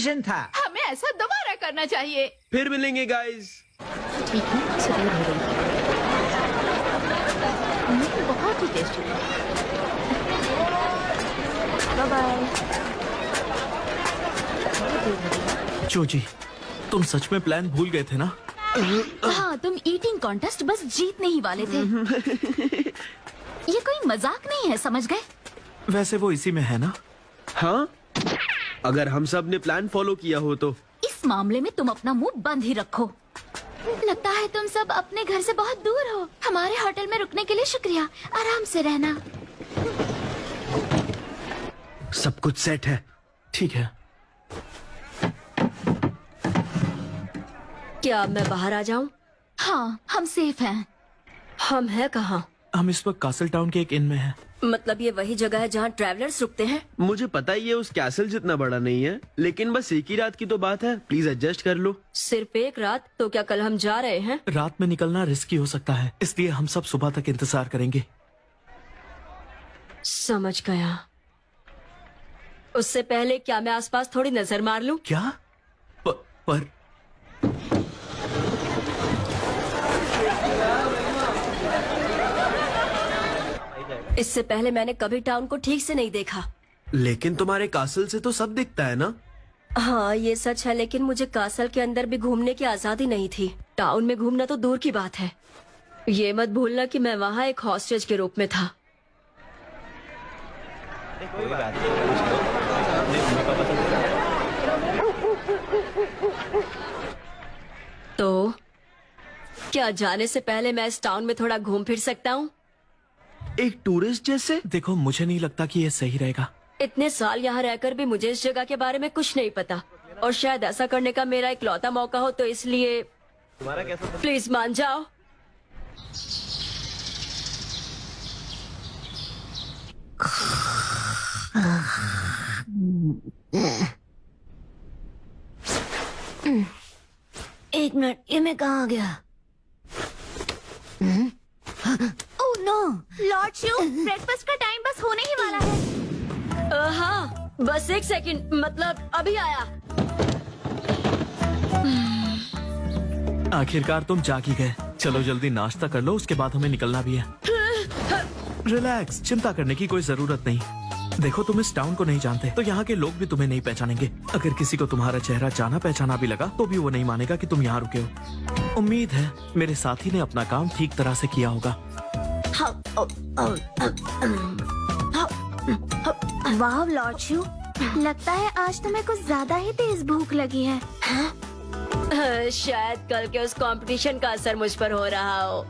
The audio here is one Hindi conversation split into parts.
था। हमें ऐसा दोबारा करना चाहिए। फिर मिलेंगे गाइस। ठीक है, सुबह मिलेंगे। बहुत ही टेस्टी। Bye bye. जोजी, तुम सच में प्लान भूल गए थे ना? हाँ, तुम ईटिंग कॉन्टेस्ट बस जीतने ही वाले थे। ये कोई मजाक नहीं है, समझ गए? वैसे वो इसी में है ना? हाँ, अगर हम सब ने प्लान फॉलो किया हो तो। इस मामले में तुम अपना मुंह बंद ही रखो। लगता है तुम सब अपने घर से बहुत दूर हो। हमारे होटल में रुकने के लिए शुक्रिया। आराम से रहना। सब कुछ सेट है। ठीक है। क्या अब मैं बाहर आ जाऊं? हाँ, हम सेफ हैं। हम हैं कहाँ? हम इस वक्त कासल टाउन के एक इन में हैं। मतलब ये वही जगह है जहाँ ट्रैवलर्स रुकते हैं? मुझे पता ही है उस कैसल जितना बड़ा नहीं है, लेकिन बस एक ही रात की तो बात है। प्लीज एडजस्ट कर लो। सिर्फ एक रात? तो क्या कल हम जा रहे हैं? रात में निकलना रिस्की हो सकता है, इसलिए हम सब सुबह तक इंतजार करेंगे। समझ गया। उससे पहले क्या मैं आसपास थोड़ी नजर मार लूं? क्या? पर इससे पहले मैंने कभी टाउन को ठीक से नहीं देखा। लेकिन तुम्हारे कासल से तो सब दिखता है ना? हाँ, ये सच है, लेकिन मुझे कासल के अंदर भी घूमने की आजादी नहीं थी। टाउन में घूमना तो दूर की बात है। ये मत भूलना कि मैं वहाँ एक हॉस्टेज के रूप में था। तो क्या जाने से पहले मैं इस टाउन में थोड़ा घूम फिर सकता हूँ? एक टूरिस्ट जैसे? देखो, मुझे नहीं लगता कि ये सही रहेगा। इतने साल यहाँ रहकर भी मुझे इस जगह के बारे में कुछ नहीं पता, और शायद ऐसा करने का मेरा इकलौता मौका हो, तो इसलिए प्लीज मान जाओ। एक मिनट, ये मैं कहाँ आ गया? ओह नो, लॉर्ड शू, ब्रेकफास्ट का टाइम बस होने ही वाला है। हाँ, बस एक सेकंड, मतलब अभी आया। आखिरकार तुम जाग ही गए। चलो जल्दी नाश्ता कर लो, उसके बाद हमें निकलना भी है। रिलैक्स, चिंता करने की कोई जरूरत नहीं। देखो, तुम इस टाउन को नहीं जानते, तो यहाँ के लोग भी तुम्हें नहीं पहचानेंगे। अगर किसी को तुम्हारा चेहरा जाना पहचाना भी लगा, तो भी वो नहीं मानेगा कि तुम यहाँ रुके हो। उम्मीद है मेरे साथी ने अपना काम ठीक तरह से किया होगा। वाह लॉर्ड शू, लगता है आज तुम्हें कुछ ज्यादा ही तेज भूख लगी है। शायद कल के उस कंपटीशन का असर मुझ पर हो रहा हो।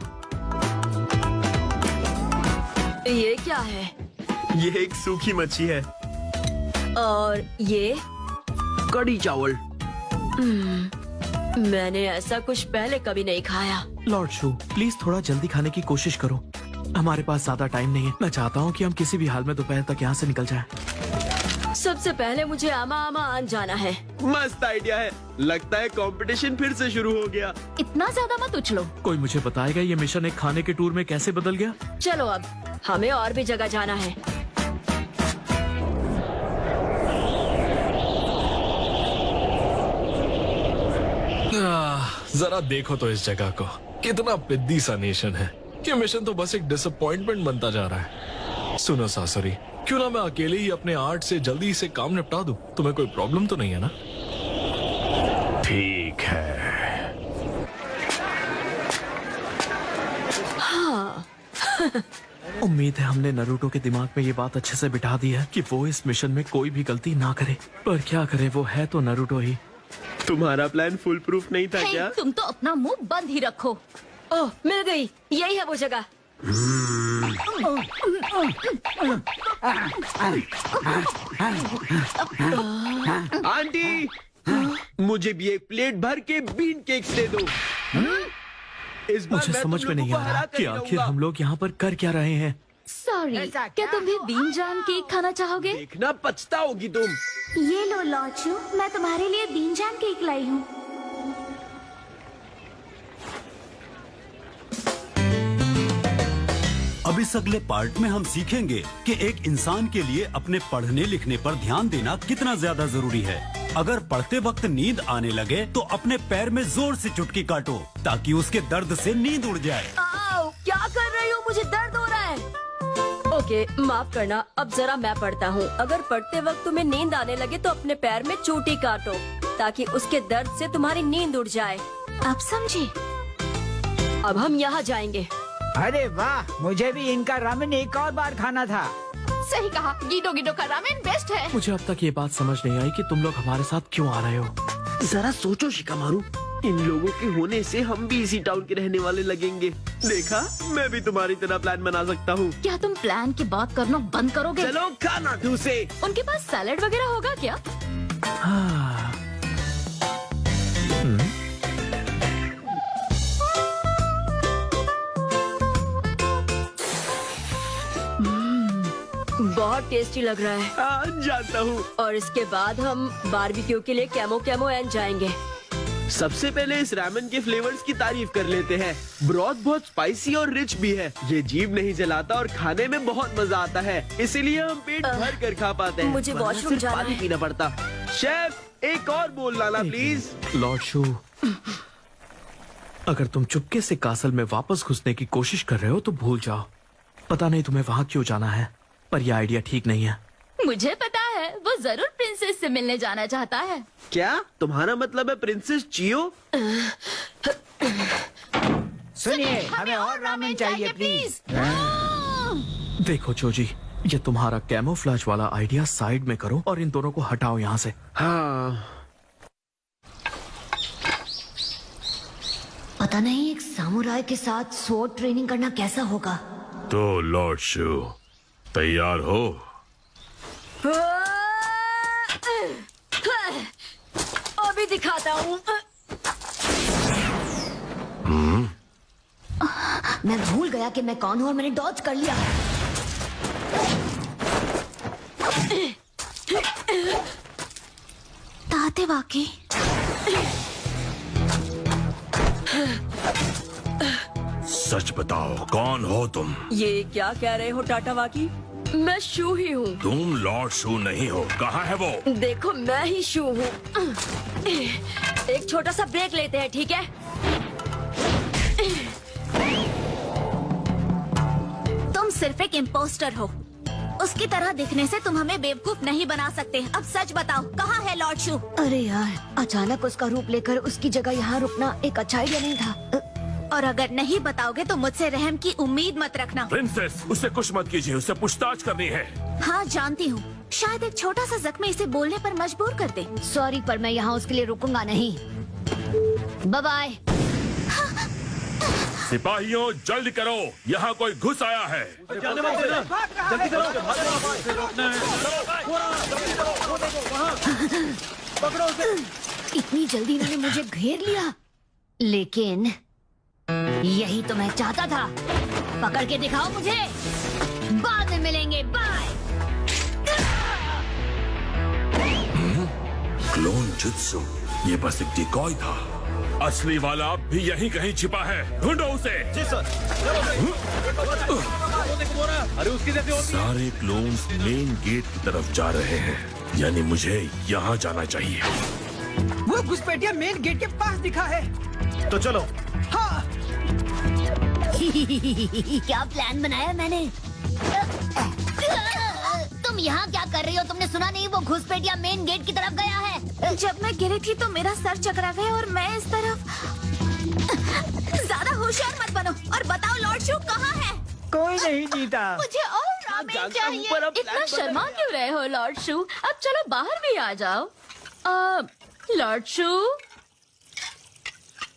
ये क्या है? ये एक सूखी मच्छी है। और ये कड़ी चावल। मैंने ऐसा कुछ पहले कभी नहीं खाया। लॉर्ड शू, प्लीज थोड़ा जल्दी खाने की कोशिश करो। हमारे पास ज्यादा टाइम नहीं है। मैं चाहता हूँ कि हम किसी भी हाल में दोपहर तक यहाँ से निकल जाएं। सबसे पहले मुझे आमा आन जाना है। मस्त आइडिया है। लगता है कंपटीशन फिर से शुरू हो गया। इतना ज्यादा मत उछलो। कोई मुझे बताएगा ये मिशन एक खाने के टूर में कैसे बदल गया? चलो, अब हमें और भी जगह जाना है। जरा देखो तो इस जगह को, कितना पिद्दी सा नेशन है। ये मिशन तो बस एक डिसअपॉइंटमेंट बनता जा रहा है। सुनो सासरी, क्यों ना मैं अकेले ही अपने आर्ट से जल्दी से काम निपटा दूं? तुम्हें कोई प्रॉब्लम तो नहीं है ना? ठीक है। हाँ। उम्मीद है हमने नरूटो के दिमाग में ये बात अच्छे से बिठा दी है कि वो इस मिशन में कोई भी गलती ना करे। पर क्या करे, वो है तो नरूटो ही। तुम्हारा प्लान फुल प्रूफ नहीं था हे, क्या? तुम तो अपना मुंह बंद ही रखो। ओह, मिल गई। यही है वो जगह। आंटी, मुझे भी एक प्लेट भर के बीन केक्स दे दो। इस बार मुझे मैं समझ तुम में लोगों नहीं को आ हरा रहा कर कि ही आखिर रहूंगा। हम लोग यहाँ पर कर क्या रहे हैं। सॉरी, क्या तुम भी बीन जाम केक खाना चाहोगे? देखना पछताओगी तुम। ये लो लॉर्ड शू, मैं तुम्हारे लिए बीन जैम केक लाई हूँ। अब इस अगले पार्ट में हम सीखेंगे कि एक इंसान के लिए अपने पढ़ने लिखने पर ध्यान देना कितना ज्यादा जरूरी है। अगर पढ़ते वक्त नींद आने लगे तो अपने पैर में जोर से चुटकी काटो ताकि उसके दर्द से नींद उड़ जाए। आओ, क्या कर रही हो? मुझे दर्द हो रहा है। ओके, माफ करना, अब जरा मैं पढ़ता हूँ। अगर पढ़ते वक्त तुम्हें नींद आने लगे तो अपने पैर में चोटी काटो ताकि उसके दर्द से तुम्हारी नींद उड़ जाए। अब समझे? अब हम यहाँ जाएंगे। अरे वाह, मुझे भी इनका रामेन एक और बार खाना था। सही कहा, गीडो गीडो का रामेन बेस्ट है। मुझे अब तक ये बात समझ नहीं आई कि तुम लोग हमारे साथ क्यों आ रहे हो। जरा सोचो शिकामारू, इन लोगों के होने से हम भी इसी टाउन के रहने वाले लगेंगे। देखा, मैं भी तुम्हारी तरह प्लान बना सकता हूँ। क्या तुम प्लान की बात करना बंद करोगे? चलो खाना ठूसे। उनके पास सैलेड वगैरह होगा क्या? हाँ। बहुत टेस्टी लग रहा है। हाँ, जानता हूँ। और इसके बाद हम बारबेक्यू के लिए कैमो एंड जाएंगे। सबसे पहले इस रामेन के फ्लेवर्स की तारीफ कर लेते हैं। ब्रॉथ बहुत स्पाइसी और रिच भी है। ये जीभ नहीं जलाता और खाने में बहुत मजा आता है, इसीलिए हम पेट भर कर खा पाते हैं। मुझे वरना वॉशरूम सिर्फ जाना पानी है। पीना पड़ता। शेफ, एक और बोल लाना प्लीज। लॉर्ड शू, अगर तुम चुपके से कासल में वापस घुसने की कोशिश कर रहे हो तो भूल जाओ। पता नहीं तुम्हें वहाँ क्यों जाना है, पर यह आइडिया ठीक नहीं है। मुझे पता है, वो जरूर प्रिंसेस से मिलने जाना चाहता है। क्या तुम्हारा मतलब है प्रिंसेस चियो? सुनिए, हमें और रामेन चाहिए प्लीज। देखो जोजी, ये तुम्हारा कैमोफ्लेज वाला आइडिया साइड में करो और इन दोनों को हटाओ यहाँ से। हाँ, पता नहीं एक सामुराई के साथ स्वॉर्ड ट्रेनिंग करना कैसा होगा। तो लॉर्ड शू तैयार हो? अभी दिखाता हूँ। मैं भूल गया कि मैं कौन हूँ और मैंने डॉज कर लिया। ताते वाकई सच बताओ, कौन हो तुम? ये क्या कह रहे हो टाटा वाकी? मैं शू ही हूँ। तुम लॉर्ड शू नहीं हो। कहाँ है वो? देखो, मैं ही शू हूँ। एक छोटा सा ब्रेक लेते हैं, ठीक है? तुम सिर्फ एक इम्पोस्टर हो। उसकी तरह दिखने से तुम हमें बेवकूफ नहीं बना सकते। अब सच बताओ, कहाँ है लॉर्ड शू? अरे यार, अचानक उसका रूप लेकर उसकी जगह यहाँ रुकना एक अच्छा आइडिया नहीं था। और अगर नहीं बताओगे तो मुझसे रहम की उम्मीद मत रखना। प्रिंसेस, उससे कुछ मत कीजिए, उससे पूछताछ करनी है। हाँ जानती हूँ, शायद एक छोटा सा जख्म इसे बोलने पर मजबूर कर दे। सॉरी, पर मैं यहाँ उसके लिए रुकूंगा नहीं। Bye bye. सिपाहियों, जल्द करो, यहाँ कोई घुस आया है। इतनी जल्दी इन्होंने मुझे घेर लिया, लेकिन यही तो मैं चाहता था। पकड़ के दिखाओ मुझे, बाद में मिलेंगे। बाय। क्लोन जुत्सु, ये बस एक डिकॉय था। असली वाला अब भी यहीं कहीं छिपा है, ढूंढो उसे। जी सर। सारे क्लोन्स मेन गेट की तरफ जा रहे हैं, यानी मुझे यहाँ जाना चाहिए। वो घुसपैठिया मेन गेट के पास दिखा है। तो चलो। हाँ, क्या प्लान बनाया मैंने? तुम यहाँ क्या कर रही हो? तुमने सुना नहीं, वो घुसपैठिया मेन गेट की तरफ गया है। जब मैं गिरी थी तो मेरा सर चकरा गया और मैं इस तरफ। ज्यादा होशियार मत बनो और बताओ लॉर्ड शू कहाँ है? कोई नहीं जीता। मुझे और रामेन जानता हूँ, चाहिए। पर अब इतना प्लान शर्मा क्यों रहे हो लॉर्ड शू? अब चलो बाहर भी आ जाओ। लॉर्ड शू,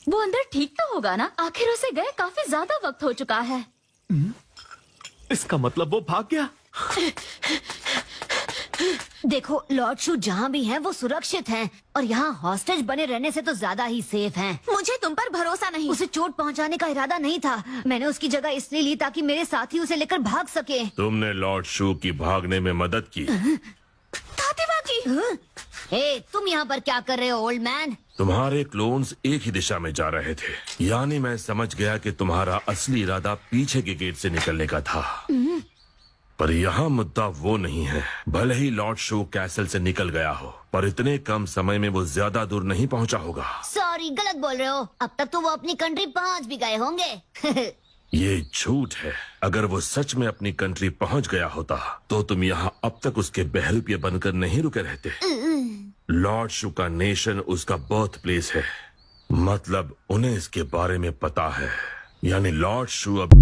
वो अंदर ठीक तो होगा ना? आखिर उसे गए काफी ज्यादा वक्त हो चुका है। इसका मतलब वो भाग गया। देखो, लॉर्ड शू जहाँ भी हैं वो सुरक्षित हैं और यहाँ हॉस्टेज बने रहने से तो ज्यादा ही सेफ हैं। मुझे तुम पर भरोसा नहीं। उसे चोट पहुँचाने का इरादा नहीं था। मैंने उसकी जगह इसलिए ली ताकि मेरे साथी उसे लेकर भाग सके। तुमने लॉर्ड शू की भागने में मदद की। हे, तुम यहाँ पर क्या कर रहे हो ओल्ड मैन? तुम्हारे क्लोन्स एक ही दिशा में जा रहे थे, यानी मैं समझ गया कि तुम्हारा असली इरादा पीछे के गेट से निकलने का था। पर यहाँ मुद्दा वो नहीं है। भले ही लॉर्ड शू कैसल से निकल गया हो, पर इतने कम समय में वो ज्यादा दूर नहीं पहुँचा होगा। सॉरी, गलत बोल रहे हो। अब तक तो वो अपनी कंट्री पहुंच भी गए होंगे। ये झूठ है। अगर वो सच में अपनी कंट्री पहुंच गया होता तो तुम यहाँ अब तक उसके बहरूपिये बनकर नहीं रुके रहते। लॉर्ड शू का नेशन उसका बर्थ प्लेस है, मतलब उन्हें इसके बारे में पता है। यानी लॉर्ड शू अब